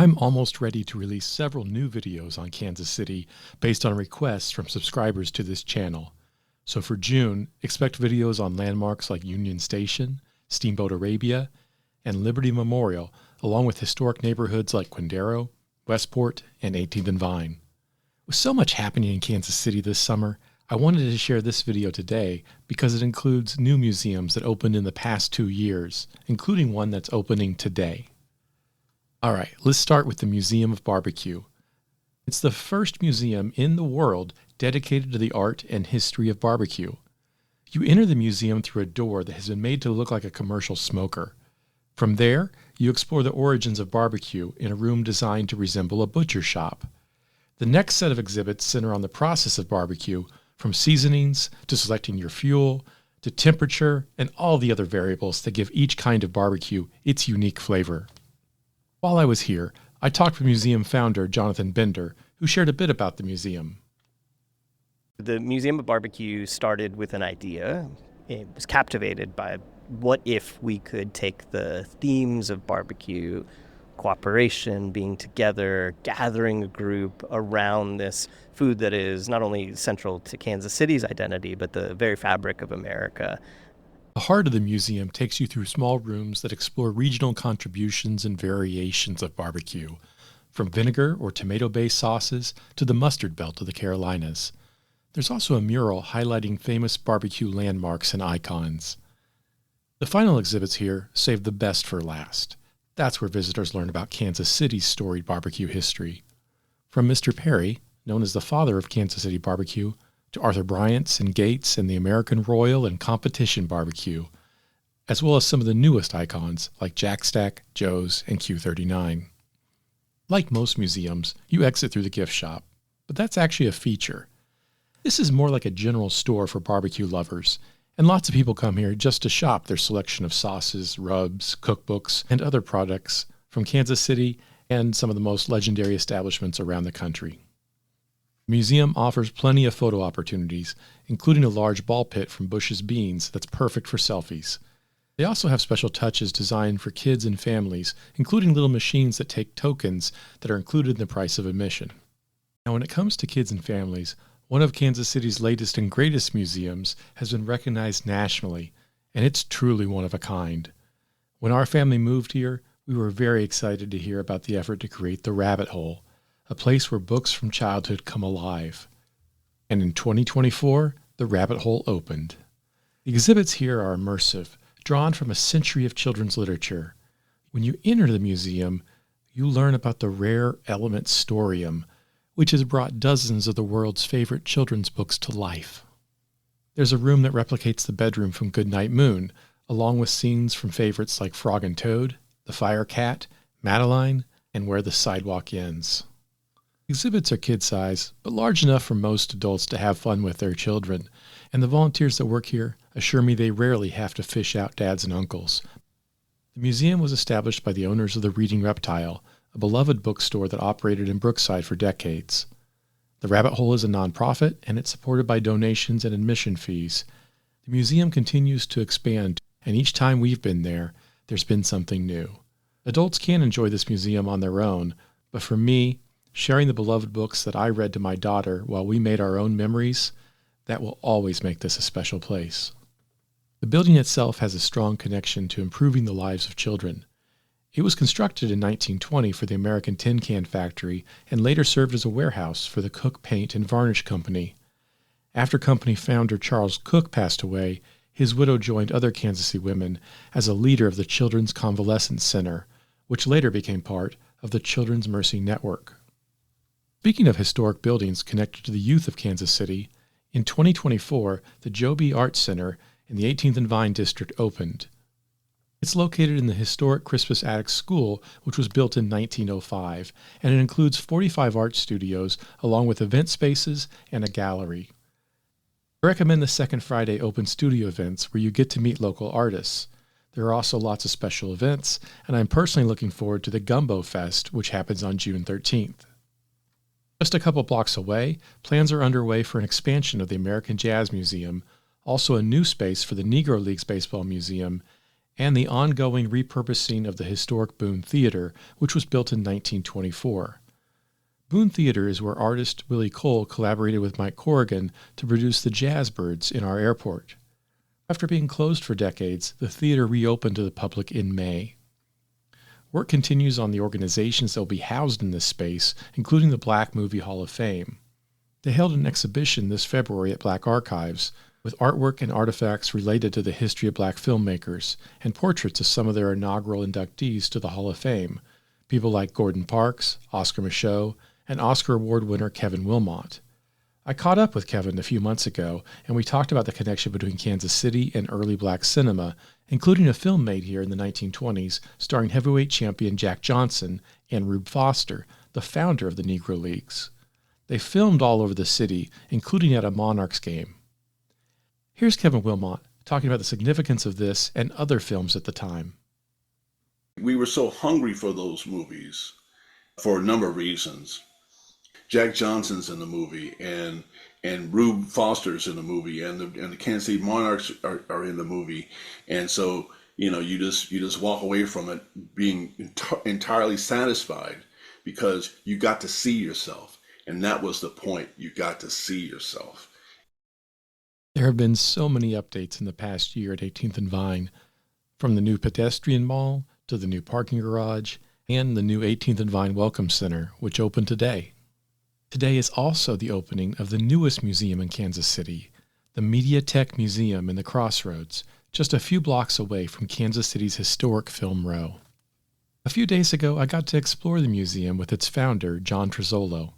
I'm almost ready to release several new videos on Kansas City based on requests from subscribers to this channel. So for June, expect videos on landmarks like Union Station, Steamboat Arabia, and Liberty Memorial, along with historic neighborhoods like Quindaro, Westport, and 18th and Vine. With so much happening in Kansas City this summer, I wanted to share this video today because it includes new museums that opened in the past 2 years, including one that's opening today. Alright, let's start with the Museum of Barbecue. It's the first museum in the world dedicated to the art and history of barbecue. You enter the museum through a door that has been made to look like a commercial smoker. From there, you explore the origins of barbecue in a room designed to resemble a butcher shop. The next set of exhibits center on the process of barbecue, from seasonings to selecting your fuel, to temperature, and all the other variables that give each kind of barbecue its unique flavor. While I was here, I talked with museum founder Jonathan Bender, who shared a bit about the museum. The Museum of Barbecue started with an idea. It was captivated by what if we could take the themes of barbecue, cooperation, being together, gathering a group around this food that is not only central to Kansas City's identity, but the very fabric of America. The heart of the museum takes you through small rooms that explore regional contributions and variations of barbecue, from vinegar or tomato-based sauces to the mustard belt of the Carolinas. There's also a mural highlighting famous barbecue landmarks and icons. The final exhibits here save the best for last. That's where visitors learn about Kansas City's storied barbecue history. From Mr. Perry, known as the father of Kansas City barbecue, to Arthur Bryant's and Gates and the American Royal and Competition barbecue, as well as some of the newest icons like Jack Stack, Joe's, and Q39. Like most museums, you exit through the gift shop, but that's actually a feature. This is more like a general store for barbecue lovers, and lots of people come here just to shop their selection of sauces, rubs, cookbooks, and other products from Kansas City and some of the most legendary establishments around the country. The museum offers plenty of photo opportunities, including a large ball pit from Bush's Beans that's perfect for selfies. They also have special touches designed for kids and families, including little machines that take tokens that are included in the price of admission. Now, when it comes to kids and families, one of Kansas City's latest and greatest museums has been recognized nationally, and it's truly one of a kind. When our family moved here, we were very excited to hear about the effort to create the Rabbit Hole, a place where books from childhood come alive. And in 2024, the Rabbit Hole opened. The exhibits here are immersive, drawn from a century of children's literature. When you enter the museum, you learn about the rare element Storium, which has brought dozens of the world's favorite children's books to life. There's a room that replicates the bedroom from Goodnight Moon, along with scenes from favorites like Frog and Toad, The Fire Cat, Madeline, and Where the Sidewalk Ends. Exhibits are kid-size, but large enough for most adults to have fun with their children, and the volunteers that work here assure me they rarely have to fish out dads and uncles. The museum was established by the owners of the Reading Reptile, a beloved bookstore that operated in Brookside for decades. The Rabbit Hole is a nonprofit, and it's supported by donations and admission fees. The museum continues to expand, and each time we've been there, there's been something new. Adults can enjoy this museum on their own, but for me, sharing the beloved books that I read to my daughter while we made our own memories, that will always make this a special place. The building itself has a strong connection to improving the lives of children. It was constructed in 1920 for the American Tin Can Factory and later served as a warehouse for the Cook Paint and Varnish Company. After company founder Charles Cook passed away, his widow joined other Kansas City women as a leader of the Children's Convalescence Center, which later became part of the Children's Mercy Network. Speaking of historic buildings connected to the youth of Kansas City, in 2024, the Joe B. Arts Center in the 18th and Vine district opened. It's located in the historic Crispus Attucks School, which was built in 1905, and it includes 45 art studios along with event spaces and a gallery. I recommend the Second Friday Open Studio events where you get to meet local artists. There are also lots of special events, and I'm personally looking forward to the Gumbo Fest, which happens on June 13th. Just a couple blocks away, plans are underway for an expansion of the American Jazz Museum, also a new space for the Negro Leagues Baseball Museum, and the ongoing repurposing of the historic Boone Theater, which was built in 1924. Boone Theater is where artist Willie Cole collaborated with Mike Corrigan to produce the Jazzbirds in our airport. After being closed for decades, the theater reopened to the public in May. Work continues on the organizations that will be housed in this space, including the Black Movie Hall of Fame. They held an exhibition this February at Black Archives, with artwork and artifacts related to the history of black filmmakers, and portraits of some of their inaugural inductees to the Hall of Fame, people like Gordon Parks, Oscar Micheaux, and Oscar Award winner Kevin Willmott. I caught up with Kevin a few months ago, and we talked about the connection between Kansas City and early black cinema, including a film made here in the 1920s starring heavyweight champion Jack Johnson and Rube Foster, the founder of the Negro Leagues. They filmed all over the city, including at a Monarchs game. Here's Kevin Willmott talking about the significance of this and other films at the time. We were so hungry for those movies for a number of reasons. Jack Johnson's in the movie, and Rube Foster's in the movie, and the Kansas City Monarchs are in the movie, and so you just walk away from it being entirely satisfied because you got to see yourself, and that was the point. You got to see yourself. There have been so many updates in the past year at 18th and Vine, from the new pedestrian mall to the new parking garage and the new 18th and Vine Welcome Center, which opened today. Today is also the opening of the newest museum in Kansas City, the MediaTek Museum in the Crossroads, just a few blocks away from Kansas City's historic Film Row. A few days ago, I got to explore the museum with its founder, John Trozzolo.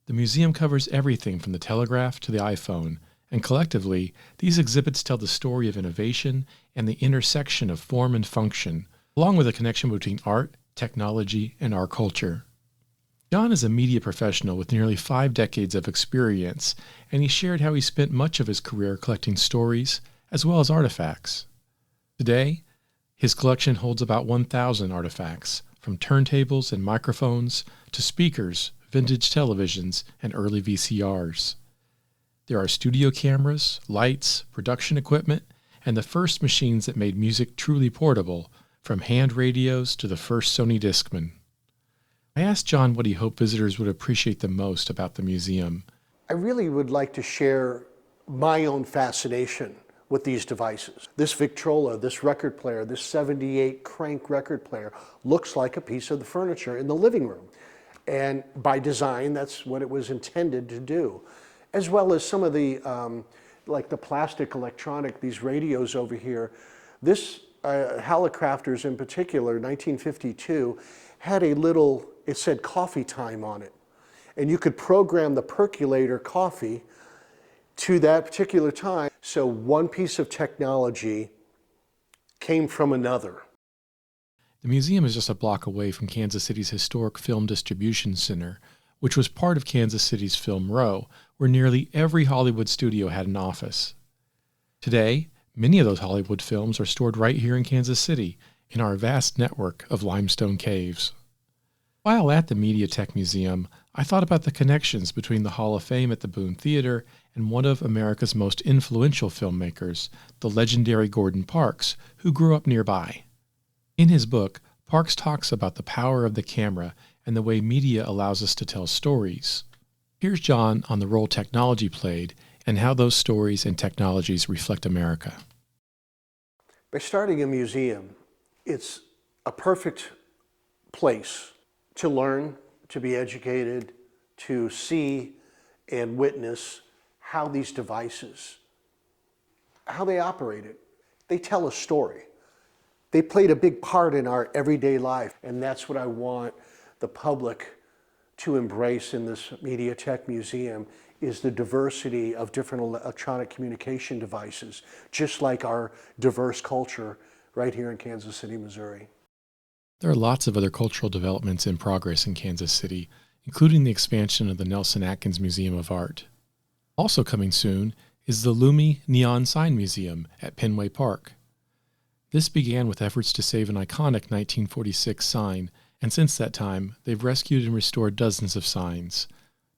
The museum covers everything from the telegraph to the iPhone, and collectively, these exhibits tell the story of innovation and the intersection of form and function, along with a connection between art, technology, and our culture. John is a media professional with nearly 5 decades of experience, and he shared how he spent much of his career collecting stories as well as artifacts. Today, his collection holds about 1,000 artifacts, from turntables and microphones to speakers, vintage televisions, and early VCRs. There are studio cameras, lights, production equipment, and the first machines that made music truly portable, from hand radios to the first Sony Discman. I asked John what he hoped visitors would appreciate the most about the museum. I really would like to share my own fascination with these devices. This Victrola, this record player, this 78 crank record player looks like a piece of the furniture in the living room. And by design, that's what it was intended to do. As well as some of the, like the plastic electronic, these radios over here. This Hallicrafters in particular, 1952, had a little, it said coffee time on it. And you could program the percolator coffee to that particular time. So one piece of technology came from another. The museum is just a block away from Kansas City's historic film distribution center, which was part of Kansas City's Film Row, where nearly every Hollywood studio had an office. Today, many of those Hollywood films are stored right here in Kansas City, in our vast network of limestone caves. While at the MediaTek Museum, I thought about the connections between the Hall of Fame at the Boone Theater and one of America's most influential filmmakers, the legendary Gordon Parks, who grew up nearby. In his book, Parks talks about the power of the camera and the way media allows us to tell stories. Here's John on the role technology played and how those stories and technologies reflect America. By starting a museum, it's a perfect place to learn, to be educated, to see and witness how these devices, how they operated. They tell a story. They played a big part in our everyday life, and that's what I want the public to embrace in this MediaTek Museum, is the diversity of different electronic communication devices, just like our diverse culture right here in Kansas City, Missouri. There are lots of other cultural developments in progress in Kansas City, including the expansion of the Nelson Atkins Museum of Art. Also coming soon is the Lumi Neon Sign Museum at Penway Park. This began with efforts to save an iconic 1946 sign, and since that time, they've rescued and restored dozens of signs.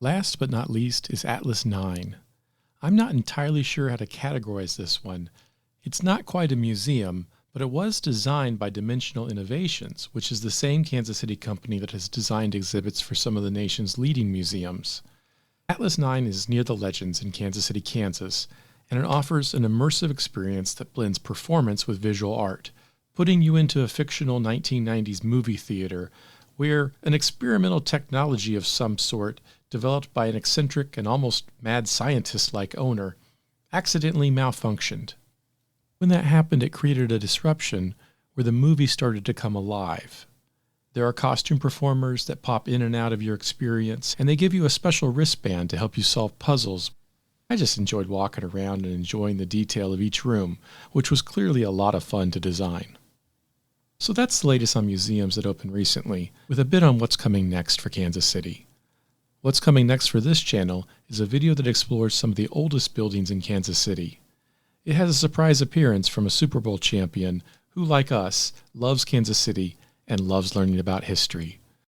Last but not least is Atlas 9. I'm not entirely sure how to categorize this one. It's not quite a museum, but it was designed by Dimensional Innovations, which is the same Kansas City company that has designed exhibits for some of the nation's leading museums. Atlas 9 is near the Legends in Kansas City, Kansas, and it offers an immersive experience that blends performance with visual art, putting you into a fictional 1990s movie theater where an experimental technology of some sort, developed by an eccentric and almost mad scientist-like owner, accidentally malfunctioned. When that happened, it created a disruption where the movie started to come alive. There are costume performers that pop in and out of your experience, and they give you a special wristband to help you solve puzzles. I just enjoyed walking around and enjoying the detail of each room, which was clearly a lot of fun to design. So that's the latest on museums that opened recently, with a bit on what's coming next for Kansas City. What's coming next for this channel is a video that explores some of the oldest buildings in Kansas City. It has a surprise appearance from a Super Bowl champion who, like us, loves Kansas City and loves learning about history.